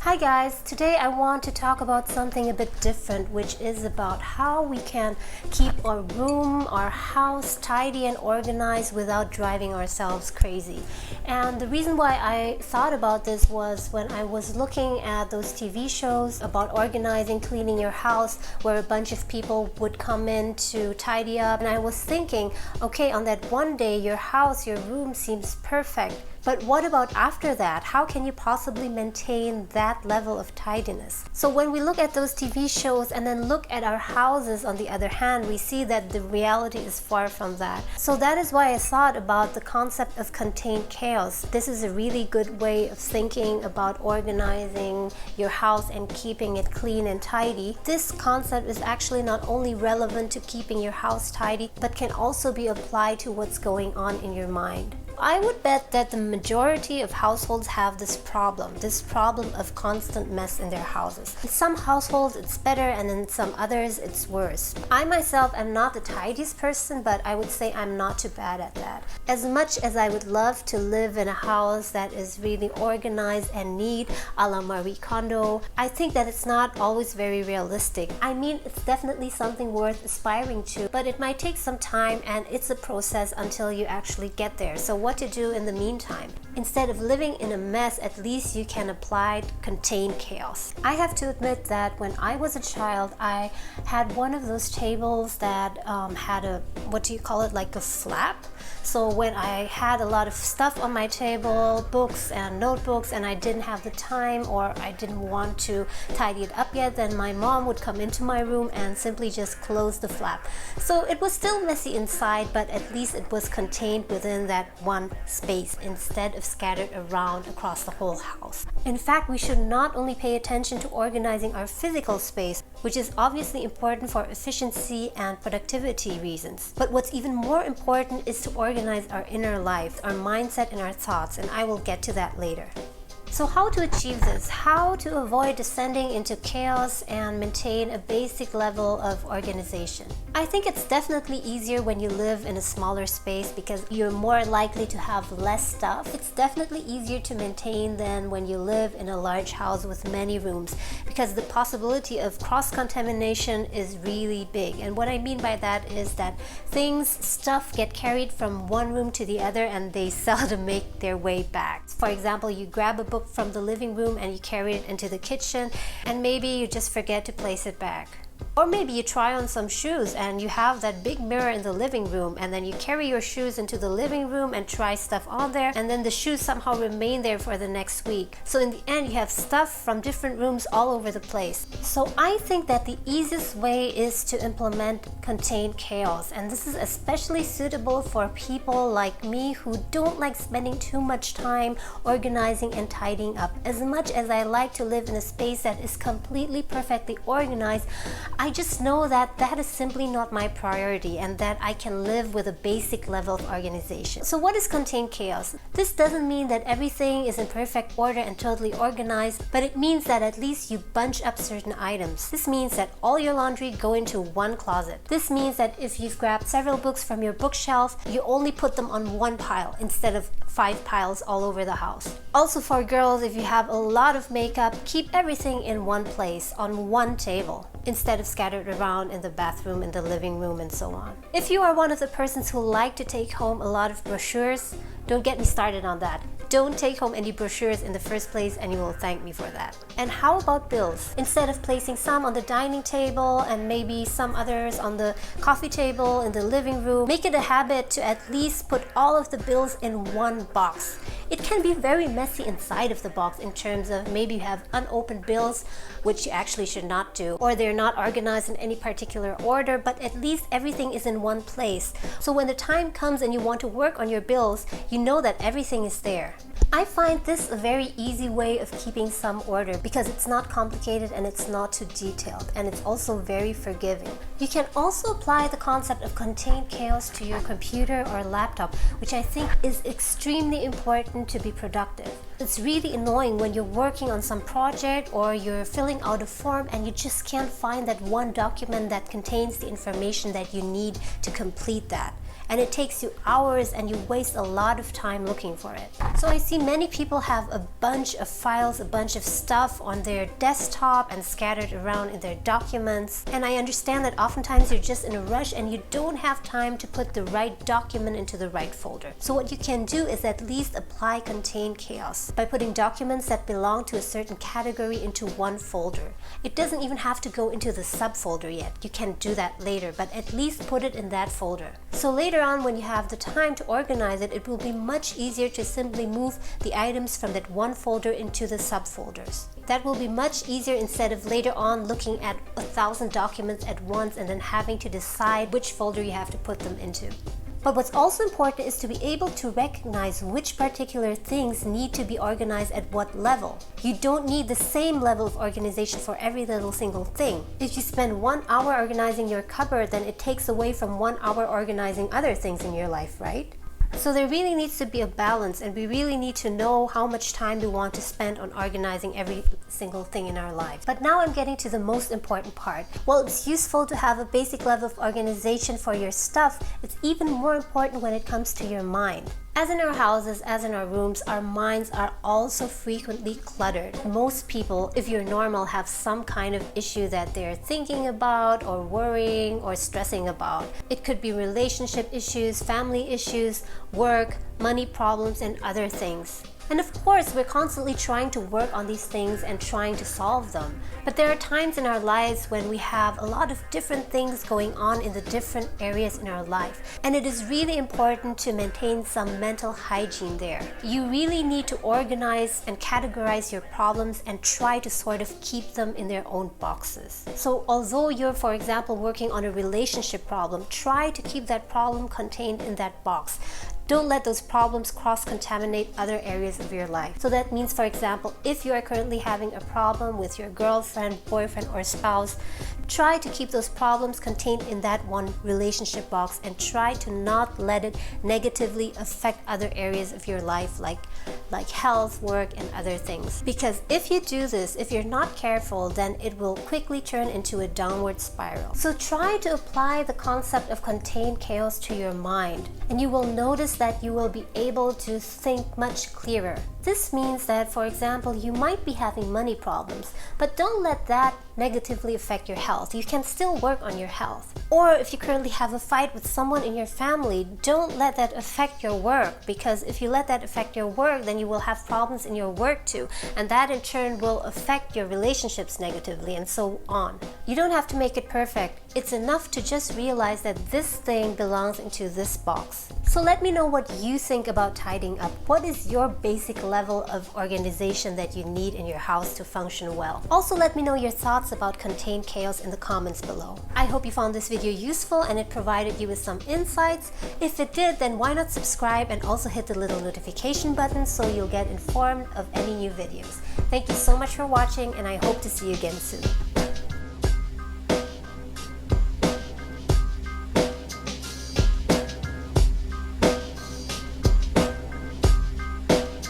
Hi guys, today I want to talk about something a bit different, which is about how we can keep our room, our house tidy and organized without driving ourselves crazy. And the reason why I thought about this was when I was looking at those TV shows about organizing, cleaning your house, where a bunch of people would come in to tidy up, and I was thinking, okay, on that one day your house, your room seems perfect. But what about after that? How can you possibly maintain that level of tidiness? So when we look at those TV shows and then look at our houses on the other hand, we see that the reality is far from that. So that is why I thought about the concept of contained chaos. This is a really good way of thinking about organizing your house and keeping it clean and tidy. This concept is actually not only relevant to keeping your house tidy, but can also be applied to what's going on in your mind. I would bet that the majority of households have this problem of constant mess in their houses. In some households it's better and in some others it's worse. I myself am not the tidiest person, but I would say I'm not too bad at that. As much as I would love to live in a house that is really organized and neat, a la Marie Kondo, I think that it's not always very realistic. I mean, it's definitely something worth aspiring to, but it might take some time and it's a process until you actually get there. So what to do in the meantime? Instead of living in a mess, at least you can apply contained chaos. I have to admit that when I was a child, I had one of those tables that had a, what do you call it, like a flap. So when I had a lot of stuff on my table, books and notebooks, and I didn't have the time or I didn't want to tidy it up yet, then my mom would come into my room and simply just close the flap. So it was still messy inside, but at least it was contained within that one space instead of scattered around across the whole house. In fact, we should not only pay attention to organizing our physical space, which is obviously important for efficiency and productivity reasons, but what's even more important is to organize our inner life, our mindset and our thoughts, and I will get to that later. So how to achieve this? How to avoid descending into chaos and maintain a basic level of organization? I think it's definitely easier when you live in a smaller space because you're more likely to have less stuff. It's definitely easier to maintain than when you live in a large house with many rooms because the possibility of cross-contamination is really big. And what I mean by that is that stuff get carried from one room to the other and they seldom make their way back. For example, you grab a book from the living room and you carry it into the kitchen and maybe you just forget to place it back. Or maybe you try on some shoes and you have that big mirror in the living room and then you carry your shoes into the living room and try stuff on there, and then the shoes somehow remain there for the next week. So in the end you have stuff from different rooms all over the place. So I think that the easiest way is to implement contained chaos, and this is especially suitable for people like me who don't like spending too much time organizing and tidying up. As much as I like to live in a space that is completely perfectly organized, I just know that that is simply not my priority and that I can live with a basic level of organization. So what is contained chaos? This doesn't mean that everything is in perfect order and totally organized, but it means that at least you bunch up certain items. This means that all your laundry go into one closet. This means that if you've grabbed several books from your bookshelf, you only put them on one pile instead of 5 piles all over the house. Also for girls, if you have a lot of makeup, keep everything in one place on one table instead of scattered around in the bathroom, in the living room, and so on. If you are one of the persons who like to take home a lot of brochures, don't get me started on that. Don't take home any brochures in the first place and you will thank me for that. And how about bills? Instead of placing some on the dining table and maybe some others on the coffee table in the living room, make it a habit to at least put all of the bills in one box. It can be very messy inside of the box in terms of maybe you have unopened bills, which you actually should not do, or they're not organized in any particular order, but at least everything is in one place. So when the time comes and you want to work on your bills, you know that everything is there. I find this a very easy way of keeping some order because it's not complicated and it's not too detailed, and it's also very forgiving. You can also apply the concept of contained chaos to your computer or laptop, which I think is extremely important to be productive. It's really annoying when you're working on some project or you're filling out a form and you just can't find that one document that contains the information that you need to complete that. and it takes you hours and you waste a lot of time looking for it. So I see many people have a bunch of files, a bunch of stuff on their desktop and scattered around in their documents. And I understand that oftentimes you're just in a rush and you don't have time to put the right document into the right folder. So what you can do is at least apply contain chaos by putting documents that belong to a certain category into one folder. It doesn't even have to go into the subfolder yet. You can do that later, but at least put it in that folder. So later on, when you have the time to organize it, it will be much easier to simply move the items from that one folder into the subfolders. That will be much easier instead of later on looking at 1,000 documents at once and then having to decide which folder you have to put them into. But what's also important is to be able to recognize which particular things need to be organized at what level. You don't need the same level of organization for every little single thing. If you spend 1 hour organizing your cupboard, then it takes away from 1 hour organizing other things in your life, right? So there really needs to be a balance, and we really need to know how much time we want to spend on organizing every single thing in our lives. But now I'm getting to the most important part. While it's useful to have a basic level of organization for your stuff, it's even more important when it comes to your mind. As in our houses, as in our rooms, our minds are also frequently cluttered. Most people, if you're normal, have some kind of issue that they're thinking about or worrying or stressing about. It could be relationship issues, family issues, work, money problems, and other things. And of course, we're constantly trying to work on these things and trying to solve them. But there are times in our lives when we have a lot of different things going on in the different areas in our life. And it is really important to maintain some mental hygiene there. You really need to organize and categorize your problems and try to sort of keep them in their own boxes. So although you're, for example, working on a relationship problem, try to keep that problem contained in that box. Don't let those problems cross-contaminate other areas of your life. So that means, for example, if you are currently having a problem with your girlfriend, boyfriend, or spouse, try to keep those problems contained in that one relationship box and try to not let it negatively affect other areas of your life like health, work, and other things. Because if you do this, if you're not careful, then it will quickly turn into a downward spiral. So try to apply the concept of contained chaos to your mind, and you will notice that you will be able to think much clearer. This means that, for example, you might be having money problems, but don't let that negatively affect your health. You can still work on your health. Or if you currently have a fight with someone in your family, don't let that affect your work, because if you let that affect your work, then you will have problems in your work too, and that in turn will affect your relationships negatively, and so on. You don't have to make it perfect. It's enough to just realize that this thing belongs into this box. So let me know what you think about tidying up. What is your basic level of organization that you need in your house to function well? Also, let me know your thoughts about contained chaos in the comments below. I hope you found this video useful and it provided you with some insights. If it did, then why not subscribe and also hit the little notification button so you'll get informed of any new videos. Thank you so much for watching, and I hope to see you again soon.